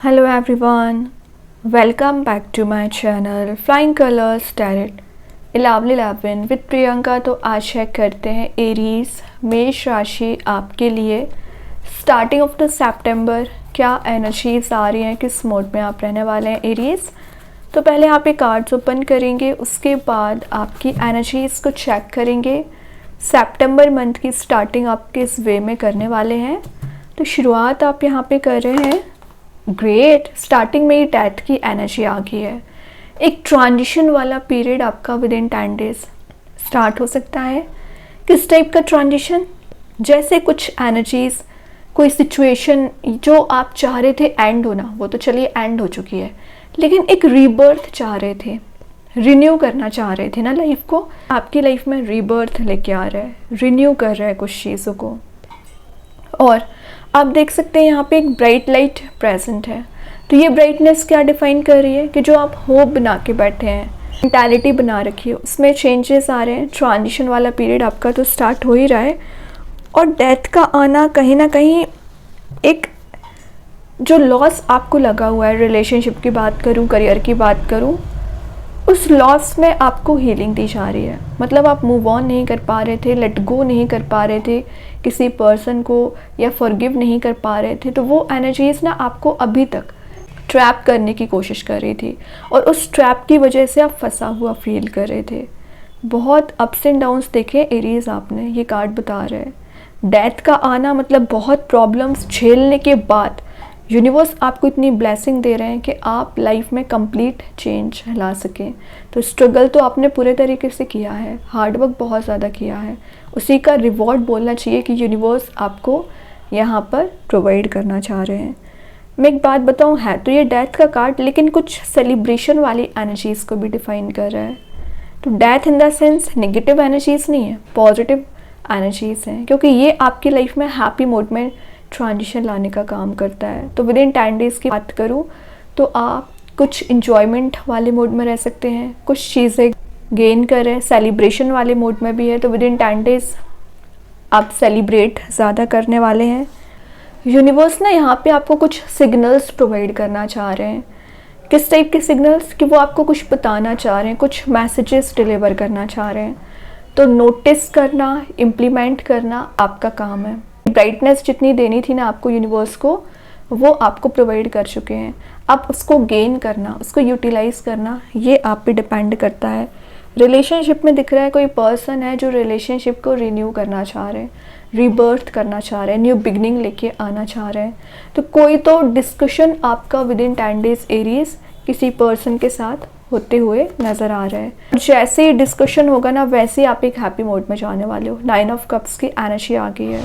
Hello everyone, welcome back to my channel Flying Colors Tarot 11 with Priyanka. तो आज check करते हैं एरीज मेष राशि आपके लिए स्टार्टिंग ऑफ द सितंबर क्या एनर्जीज आ रही हैं, किस मोड में आप रहने वाले हैं एरीज। तो पहले आप ये कार्ड्स ओपन करेंगे, उसके बाद आपकी एनर्जीज को चेक करेंगे। सितंबर मंथ की स्टार्टिंग आप किस वे में करने वाले हैं। तो शुरुआत आप यहाँ पे कर रहे हैं ग्रेट। स्टार्टिंग में ही डेथ की एनर्जी आ गई है। एक ट्रांजिशन वाला पीरियड आपका विद इन 10 डेज स्टार्ट हो सकता है। किस टाइप का ट्रांजिशन, जैसे कुछ एनर्जीज, कोई सिचुएशन जो आप चाह रहे थे एंड होना, वो तो चलिए एंड हो चुकी है, लेकिन एक रीबर्थ चाह रहे थे, रिन्यू करना चाह रहे थे ना लाइफ को। आपकी लाइफ में रीबर्थ लेके आ रहा है, रिन्यू कर रहा है कुछ चीज़ों को। और आप देख सकते हैं यहाँ पे एक ब्राइट लाइट प्रेजेंट है। तो ये ब्राइटनेस क्या डिफाइन कर रही है कि जो आप होप बना के बैठे हैं, मेंटालिटी बना रखी है, उसमें चेंजेस आ रहे हैं। ट्रांजिशन वाला पीरियड आपका तो स्टार्ट हो ही रहा है। और डेथ का आना कहीं ना कहीं एक जो लॉस आपको लगा हुआ है, रिलेशनशिप की बात करूँ, करियर की बात करूँ, उस लॉस में आपको हीलिंग दी जा रही है। मतलब आप मूव ऑन नहीं कर पा रहे थे, लेट गो नहीं कर पा रहे थे किसी पर्सन को, या फॉरगिव नहीं कर पा रहे थे। तो वो एनर्जीज ना आपको अभी तक ट्रैप करने की कोशिश कर रही थी, और उस ट्रैप की वजह से आप फंसा हुआ फील कर रहे थे। बहुत अप्स एंड डाउन्स देखे एरीज आपने, ये कार्ड बता रहे हैं। डेथ का आना मतलब बहुत प्रॉब्लम्स झेलने के बाद यूनिवर्स आपको इतनी ब्लेसिंग दे रहे हैं कि आप लाइफ में कंप्लीट चेंज ला सकें। तो स्ट्रगल तो आपने पूरे तरीके से किया है, हार्डवर्क बहुत ज़्यादा किया है, उसी का रिवॉर्ड बोलना चाहिए कि यूनिवर्स आपको यहाँ पर प्रोवाइड करना चाह रहे हैं। मैं एक बात बताऊँ, है तो ये डेथ का कार्ड, लेकिन कुछ सेलिब्रेशन वाली एनर्जीज़ को भी डिफाइन कर रहा है। तो death in the sense negative energies नहीं है, पॉजिटिव एनर्जीज़ हैं, क्योंकि ये आपकी लाइफ में हैप्पी मोड में ट्रांजिशन लाने का काम करता है। तो विद इन 10 डेज़ की बात करूँ तो आप कुछ इंजॉयमेंट वाले मोड में रह सकते हैं, कुछ चीज़ें गेन कर रहे हैं, सेलिब्रेशन वाले मोड में भी है। तो विद इन 10 डेज़ आप सेलिब्रेट ज़्यादा करने वाले हैं। यूनिवर्स ना यहाँ पे आपको कुछ सिग्नल्स प्रोवाइड करना चाह रहे हैं। किस टाइप के सिग्नल्स, कि वो आपको कुछ बताना चाह रहे हैं, कुछ मैसेजेस डिलीवर करना चाह रहे हैं। तो नोटिस करना, इम्प्लीमेंट करना आपका काम है। ब्राइटनेस जितनी देनी थी ना आपको यूनिवर्स को, वो आपको प्रोवाइड कर चुके हैं। अब उसको गेन करना, उसको यूटिलाइज करना, ये आप पे डिपेंड करता है। रिलेशनशिप में दिख रहा है कोई पर्सन है जो रिलेशनशिप को रिन्यू करना चाह रहे हैं, रीबर्थ करना चाह रहे हैं, न्यू बिगनिंग लेके आना चाह रहे हैं। तो कोई तो डिस्कशन आपका विद इन 10 डेज एरीज किसी पर्सन के साथ होते हुए नज़र आ रहा है। जैसे ही डिस्कशन होगा ना, वैसे ही आप एक हैप्पी मोड में जाने वाले हो। 9 ऑफ कप्स की एनर्जी आ गई है।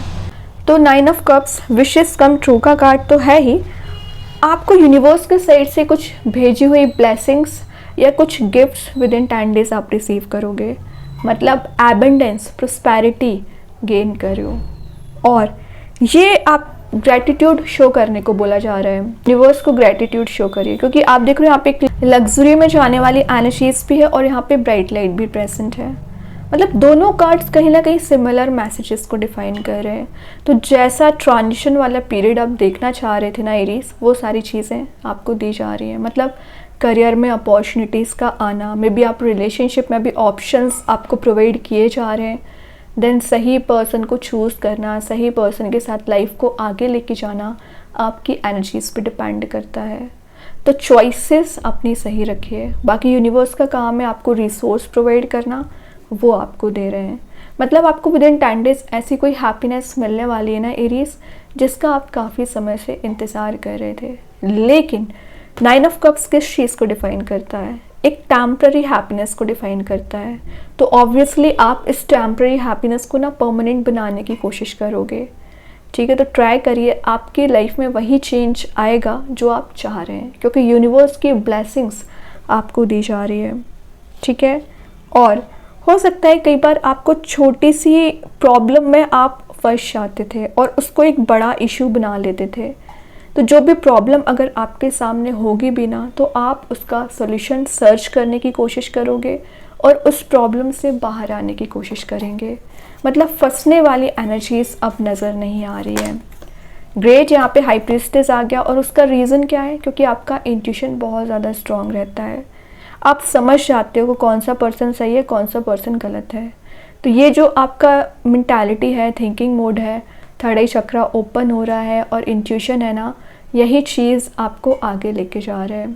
तो 9 of cups wishes come true का कार्ड तो है ही। आपको यूनिवर्स के साइड से कुछ भेजी हुई ब्लेसिंग्स या कुछ गिफ्ट्स विद इन 10 डेज आप रिसीव करोगे। मतलब एबंडेंस, प्रोस्पेरिटी गेन करो। और ये आप ग्रेटिट्यूड शो करने को बोला जा रहा है। यूनिवर्स को ग्रेटिट्यूड शो करिए, क्योंकि आप देख रहे हो यहाँ पे एक लग्जरी में जाने वाली एनर्जीज भी है, और यहाँ पे ब्राइट लाइट भी प्रेजेंट है। मतलब दोनों कार्ड्स कहीं ना कहीं सिमिलर मैसेजेस को डिफाइन कर रहे हैं। तो जैसा ट्रांजिशन वाला पीरियड आप देखना चाह रहे थे ना एरीज, वो सारी चीज़ें आपको दी जा रही हैं। मतलब करियर में अपॉर्चुनिटीज़ का आना, मे बी आप रिलेशनशिप में भी ऑप्शंस आपको प्रोवाइड किए जा रहे हैं। देन सही पर्सन को चूज़ करना, सही पर्सन के साथ लाइफ को आगे लेके जाना आपकी एनर्जीज़ पे डिपेंड करता है। तो चॉइसेस अपनी सही रखिए। बाकी यूनिवर्स का काम है आपको रिसोर्स प्रोवाइड करना, वो आपको दे रहे हैं। मतलब आपको विद इन 10 डेज ऐसी कोई हैप्पीनेस मिलने वाली है ना एरीज, जिसका आप काफ़ी समय से इंतज़ार कर रहे थे। लेकिन 9 ऑफ कप्स किस चीज़ को डिफाइन करता है? एक टेम्पररी हैप्पीनेस को डिफाइन करता है। तो ऑब्वियसली आप इस टेम्पररी हैप्पीनेस को ना परमानेंट बनाने की कोशिश करोगे। ठीक है, तो ट्राई करिए, आपकी लाइफ में वही चेंज आएगा जो आप चाह रहे हैं, क्योंकि यूनिवर्स की ब्लेसिंग्स आपको दी जा रही है। ठीक है, और हो सकता है कई बार आपको छोटी सी प्रॉब्लम में आप फंस जाते थे और उसको एक बड़ा इशू बना लेते थे। तो जो भी प्रॉब्लम अगर आपके सामने होगी भी ना, तो आप उसका सॉल्यूशन सर्च करने की कोशिश करोगे और उस प्रॉब्लम से बाहर आने की कोशिश करेंगे। मतलब फंसने वाली एनर्जीज अब नज़र नहीं आ रही है। ग्रेट, यहाँ पे हाई प्रीस्टेस आ गया और उसका रीज़न क्या है? क्योंकि आपका इंट्यूशन बहुत ज़्यादा स्ट्रांग रहता है, आप समझ जाते हो कि कौन सा पर्सन सही है, कौन सा पर्सन गलत है। तो ये जो आपका मेंटालिटी है, थिंकिंग मोड है, थर्ड आई चक्रा ओपन हो रहा है और इंट्यूशन है ना, यही चीज़ आपको आगे लेके जा रहा है।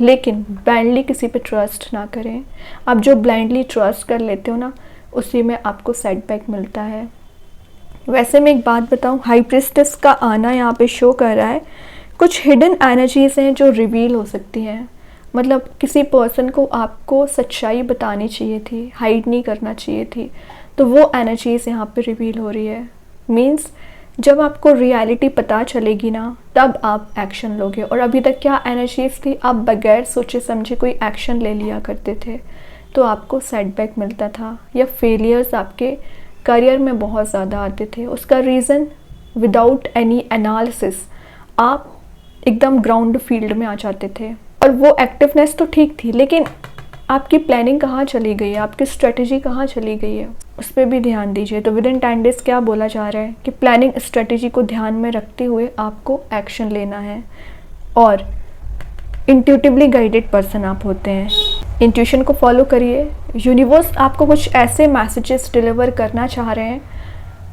लेकिन ब्लाइंडली किसी पे ट्रस्ट ना करें। आप जो ब्लाइंडली ट्रस्ट कर लेते हो ना, उसी में आपको सेटबैक मिलता है। वैसे मैं एक बात बताऊं, हाई प्रीस्टेस का आना यहाँ पे शो कर रहा है कुछ हिडन एनर्जीज हैं जो रिवील हो सकती हैं। मतलब किसी पर्सन को आपको सच्चाई बतानी चाहिए थी, हाइड नहीं करना चाहिए थी, तो वो एनर्जीज यहाँ पे रिवील हो रही है। मीन्स जब आपको रियलिटी पता चलेगी ना, तब आप एक्शन लोगे। और अभी तक क्या एनर्जीज थी, आप बगैर सोचे समझे कोई एक्शन ले लिया करते थे, तो आपको सेटबैक मिलता था या फेलियर्स आपके करियर में बहुत ज़्यादा आते थे। उसका रीज़न विदाउट एनी एनालिसिस आप एकदम ग्राउंड फील्ड में आ जाते थे। और वो एक्टिवनेस तो ठीक थी, लेकिन आपकी प्लानिंग कहाँ चली गई है, आपकी स्ट्रेटजी कहाँ चली गई है, उस पर भी ध्यान दीजिए। तो विद इन 10 डेज क्या बोला जा रहा है कि प्लानिंग स्ट्रेटजी को ध्यान में रखते हुए आपको एक्शन लेना है। और इंट्यूटिवली गाइडेड पर्सन आप होते हैं, इंट्यूशन को फॉलो करिए। यूनिवर्स आपको कुछ ऐसे मैसेजेस डिलीवर करना चाह रहे हैं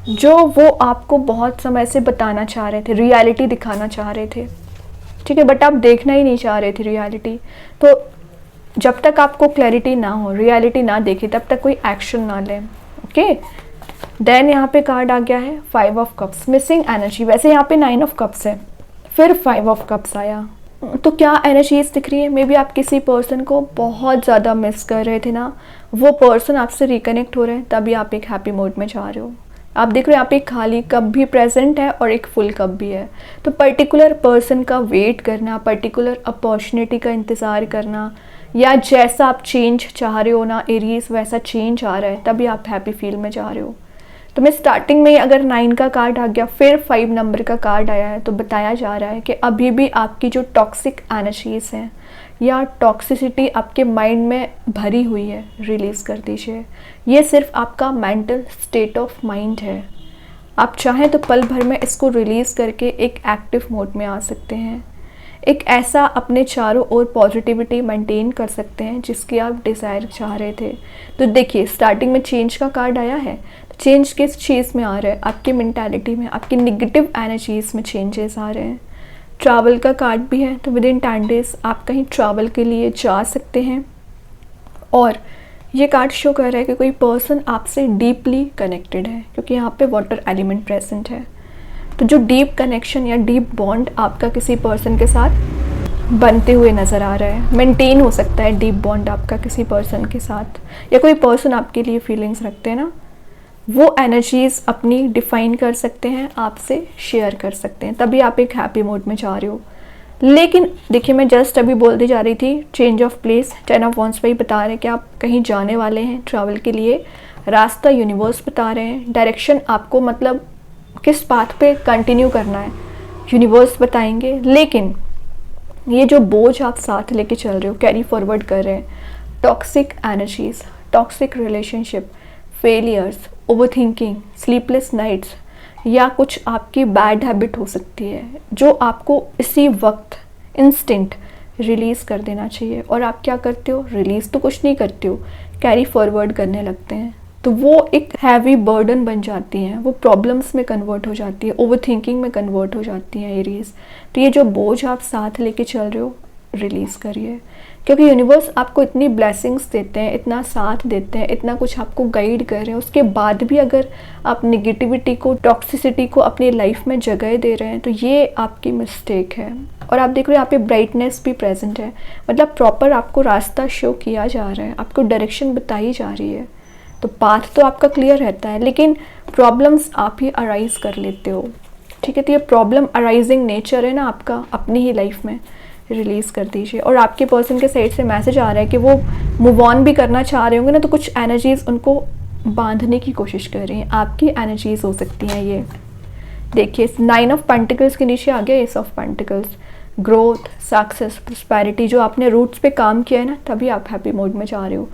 जो वो आपको बहुत समय से बताना चाह रहे थे, रियलिटी दिखाना चाह रहे थे, ठीक है, बट आप देखना ही नहीं चाह रहे थे रियलिटी। तो जब तक आपको क्लैरिटी ना हो, रियलिटी ना देखे, तब तक कोई एक्शन ना लें। ओके, देन यहाँ पे कार्ड आ गया है 5 ऑफ कप्स, मिसिंग एनर्जी। वैसे यहाँ पे 9 ऑफ कप्स है, फिर 5 ऑफ कप्स आया। तो क्या एनर्जीज दिख रही है? मे बी आप किसी पर्सन को बहुत ज़्यादा मिस कर रहे थे ना, वो पर्सन आपसे रिकनेक्ट हो रहे हैं, तभी आप एक हैप्पी मोड में जा रहे हो। आप देख रहे हो यहाँ पे एक खाली कप भी प्रेजेंट है और एक फुल कप भी है। तो पर्टिकुलर पर्सन का वेट करना, पर्टिकुलर अपॉर्चुनिटी का इंतज़ार करना, या जैसा आप चेंज चाह रहे हो ना एरीज, वैसा चेंज आ रहा है, तभी आप हैप्पी फील में जा रहे हो। तो मैं स्टार्टिंग में अगर 9 का कार्ड आ गया, फिर 5 नंबर का कार्ड आया है, तो बताया जा रहा है कि अभी भी आपकी जो टॉक्सिक एनर्जीज हैं या टॉक्सिसिटी आपके माइंड में भरी हुई है, रिलीज़ कर दीजिए। ये सिर्फ आपका मेंटल स्टेट ऑफ माइंड है। आप चाहें तो पल भर में इसको रिलीज़ करके एक एक्टिव मोड में आ सकते हैं, एक ऐसा अपने चारों ओर पॉजिटिविटी मेंटेन कर सकते हैं जिसकी आप डिज़ायर चाह रहे थे। तो देखिए, स्टार्टिंग में चेंज का कार्ड आया है, तो चेंज किस चीज़ में आ रहा है? आपकी मेंटालिटी में, आपकी निगेटिव एनर्जीज में चेंजेस आ रहे हैं। ट्रैवल का कार्ड भी है, तो विद इन 10 डेज आप कहीं ट्रैवल के लिए जा सकते हैं। और ये कार्ड शो कर रहा है कि कोई पर्सन आपसे डीपली कनेक्टेड है, क्योंकि यहाँ पे वाटर एलिमेंट प्रेजेंट है। तो जो डीप कनेक्शन या डीप बॉन्ड आपका किसी पर्सन के साथ बनते हुए नज़र आ रहा है, मेंटेन हो सकता है डीप बॉन्ड आपका किसी पर्सन के साथ, या कोई पर्सन आपके लिए फीलिंग्स रखते हैं ना, वो एनर्जीज़ अपनी डिफ़ाइन कर सकते हैं, आपसे शेयर कर सकते हैं, तभी आप एक हैप्पी मोड में जा रहे हो। लेकिन देखिए, मैं जस्ट अभी बोलती जा रही थी change of place, 10 of wands पे ही बता रहे हैं कि आप कहीं जाने वाले हैं ट्रैवल के लिए, रास्ता यूनिवर्स बता रहे हैं, डायरेक्शन आपको मतलब किस पाथ पे कंटिन्यू करना है यूनिवर्स बताएंगे। लेकिन ये जो बोझ आप साथ लेके चल रहे हो, कैरी फॉरवर्ड कर रहे हैं, toxic energies, toxic relationship, failures, overthinking, sleepless nights, या कुछ आपकी बैड हैबिट हो सकती है जो आपको इसी वक्त इंस्टेंट रिलीज़ कर देना चाहिए। और आप क्या करते हो? रिलीज़ तो कुछ नहीं करते हो, कैरी फॉरवर्ड करने लगते हैं। तो वो एक हैवी बर्डन बन जाती हैं, वो प्रॉब्लम्स में कन्वर्ट हो जाती है, ओवरथिंकिंग में कन्वर्ट हो जाती हैं एरीज। तो ये जो बोझ आप साथ लेके चल रहे हो, रिलीज़ करिए, क्योंकि यूनिवर्स आपको इतनी ब्लेसिंग्स देते हैं, इतना साथ देते हैं, इतना कुछ आपको गाइड कर रहे हैं, उसके बाद भी अगर आप निगेटिविटी को, टॉक्सिसिटी को अपनी लाइफ में जगह दे रहे हैं, तो ये आपकी मिस्टेक है। और आप देख रहे हो यहाँ पे ब्राइटनेस भी प्रेजेंट है, मतलब प्रॉपर आपको रास्ता शो किया जा रहा है, आपको डायरेक्शन बताई जा रही है। तो पाथ तो आपका क्लियर रहता है, लेकिन प्रॉब्लम्स आप ही अराइज कर लेते हो, ठीक है। तो ये प्रॉब्लम अराइजिंग नेचर है ना आपका अपनी ही लाइफ में, रिलीज़ कर दीजिए। और आपके पर्सन के साइड से मैसेज आ रहा है कि वो मूव ऑन भी करना चाह रहे होंगे ना, तो कुछ एनर्जीज़ उनको बांधने की कोशिश कर रही हैं, आपकी एनर्जीज़ हो सकती हैं ये। देखिए, 9 ऑफ पेंटिकल्स के नीचे आ गया S of pentacles, growth, success, prosperity, जो आपने रूट्स पे काम किया है ना, तभी आप हैप्पी मोड में जा रहे हो।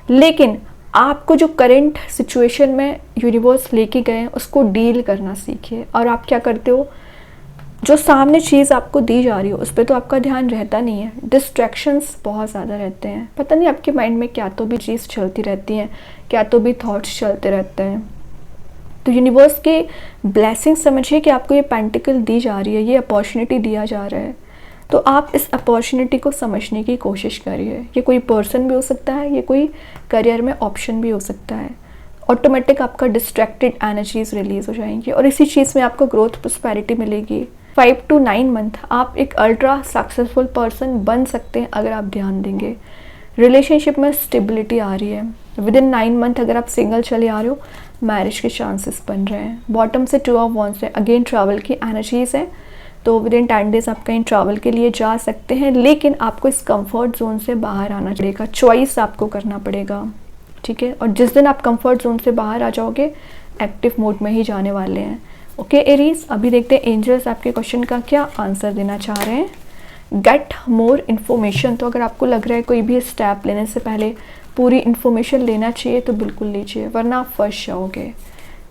लेकिन आपको जो करंट सिचुएशन में यूनिवर्स लेके गए हैं, उसको डील करना सीखिए। और आप क्या करते हो? जो सामने चीज़ आपको दी जा रही हो उस पर तो आपका ध्यान रहता नहीं है, डिस्ट्रैक्शंस बहुत ज़्यादा रहते हैं, पता नहीं आपके माइंड में क्या तो भी चीज़ चलती रहती हैं, क्या तो भी थॉट्स चलते रहते हैं। तो यूनिवर्स के ब्लेसिंग समझिए कि आपको ये पेंटिकल दी जा रही है, ये अपॉर्चुनिटी दिया जा रहा है, तो आप इस अपॉर्चुनिटी को समझने की कोशिश करिए। ये कोई पर्सन भी हो सकता है, ये कोई करियर में ऑप्शन भी हो सकता है। ऑटोमेटिक आपका डिस्ट्रैक्टेड एनर्जीज रिलीज हो जाएंगी और इसी चीज़ में आपको ग्रोथ प्रॉस्पेरिटी मिलेगी। 5 to 9 मंथ आप एक अल्ट्रा सक्सेसफुल पर्सन बन सकते हैं अगर आप ध्यान देंगे। रिलेशनशिप में स्टेबिलिटी आ रही है। विद इन 9 मंथ अगर आप सिंगल चले आ रहे हो, मैरिज के चांसेस बन रहे हैं। बॉटम से 2 ऑफ वॉन्ड्स है, अगेन ट्रैवल की एनर्जीज है, तो विद इन 10 डेज आप कहीं ट्रैवल के लिए जा सकते हैं, लेकिन आपको इस कंफर्ट जोन से बाहर आना पड़ेगा, चॉइस आपको करना पड़ेगा, ठीक है। और जिस दिन आप कंफर्ट जोन से बाहर आ जाओगे, एक्टिव मोड में ही जाने वाले हैं। ओके एरीज, अभी देखते हैं एंजल्स आपके क्वेश्चन का क्या आंसर देना चाह रहे हैं। गेट मोर इन्फॉर्मेशन, तो अगर आपको लग रहा है कोई भी स्टेप लेने से पहले पूरी इन्फॉर्मेशन लेना चाहिए तो बिल्कुल लीजिए, वरना आप फंस जाओगे,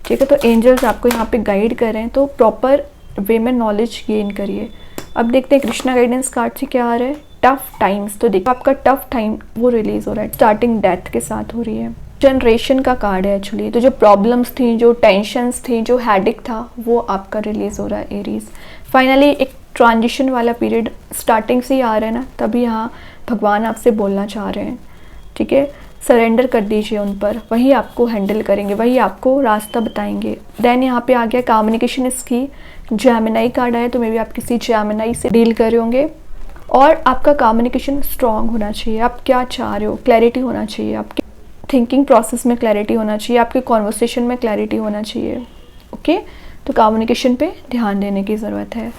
ठीक है। तो एंजल्स आपको यहाँ पे गाइड कर रहे हैं, तो प्रॉपर वे में नॉलेज गेन करिए। अब देखते हैं कृष्णा गाइडेंस कार्ड से क्या आ रहा है। टफ टाइम्स, तो देखो आपका टफ टाइम वो रिलीज हो रहा है, स्टार्टिंग डेथ के साथ हो रही है। जनरेशन का कार्ड है एक्चुअली, तो जो प्रॉब्लम्स थी, जो टेंशन्स थी, जो हेडेक था, वो आपका रिलीज हो रहा है एरीज। फाइनली एक ट्रांजिशन वाला पीरियड स्टार्टिंग से ही आ रहा है ना, तभी यहाँ भगवान आपसे बोलना चाह रहे हैं, ठीक है। सरेंडर कर दीजिए उन पर, वही आपको हैंडल करेंगे, वही आपको रास्ता बताएंगे। देन यहाँ पे आ गया कम्युनिकेशन इसकी, जेमिनाई कार्ड आया, तो मे बी आप किसी जेमिनाई से डील कर रहे होंगे और आपका कम्युनिकेशन स्ट्रॉन्ग होना चाहिए। आप क्या चाह रहे हो, क्लैरिटी होना चाहिए, आपके थिंकिंग प्रोसेस में क्लैरिटी होना चाहिए, आपके कॉन्वर्सेशन में क्लैरिटी होना चाहिए, ओके। तो कम्युनिकेशन पे ध्यान देने की ज़रूरत है।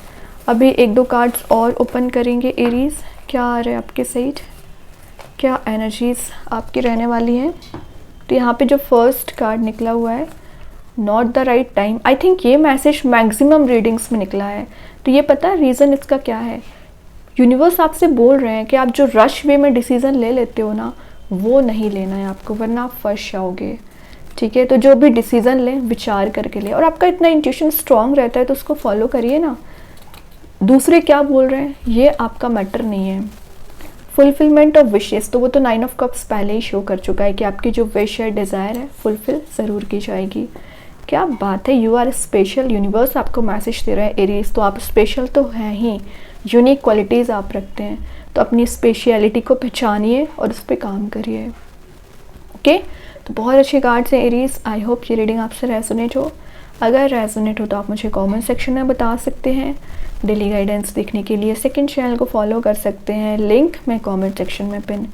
अभी 1-2 कार्ड्स और ओपन करेंगे एरीज, क्या आ रहा है आपके साइड, क्या एनर्जीज आपकी रहने वाली हैं। तो यहाँ पे जो फर्स्ट कार्ड निकला हुआ है, not the right time, I think ये मैसेज मैक्सिमम रीडिंग्स में निकला है। तो ये पता है रीज़न इसका क्या है, यूनिवर्स आपसे बोल रहे हैं कि आप जो रश वे में डिसीज़न ले लेते हो ना, वो नहीं लेना है आपको, वरना आप फंस जाओगे, ठीक है। तो जो भी डिसीज़न लें विचार करके लें, और आपका इतना इंट्यूशन स्ट्रॉन्ग रहता है तो उसको फॉलो करिए ना। दूसरे क्या बोल रहे हैं ये आपका मैटर नहीं है। फुलफिलमेंट ऑफ विशेस, तो वो तो 9 ऑफ कप्स पहले ही शो कर चुका है कि आपकी जो विश है, डिज़ायर है, फुलफिल ज़रूर की जाएगी। क्या बात है, यू आर स्पेशल, यूनिवर्स आपको मैसेज दे रहा है एरीज, तो आप स्पेशल तो हैं ही, यूनिक क्वालिटीज़ आप रखते हैं, तो अपनी स्पेशलिटी को पहचानिए और उस पर काम करिए, ओके। तो बहुत अच्छे कार्ड्स हैं एरीज, आई होप ये रीडिंग आपसे रेजोनेट हो। अगर रेजोनेट हो तो आप मुझे कमेंट सेक्शन में बता सकते हैं। डेली गाइडेंस देखने के लिए सेकंड चैनल को फॉलो कर सकते हैं, लिंक मैं कमेंट सेक्शन में पिन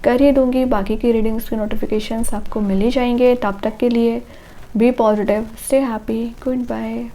कर ही दूंगी। बाकी की रीडिंग्स के नोटिफिकेशंस आपको मिल ही जाएंगे। तब तक के लिए be positive, stay happy, good bye.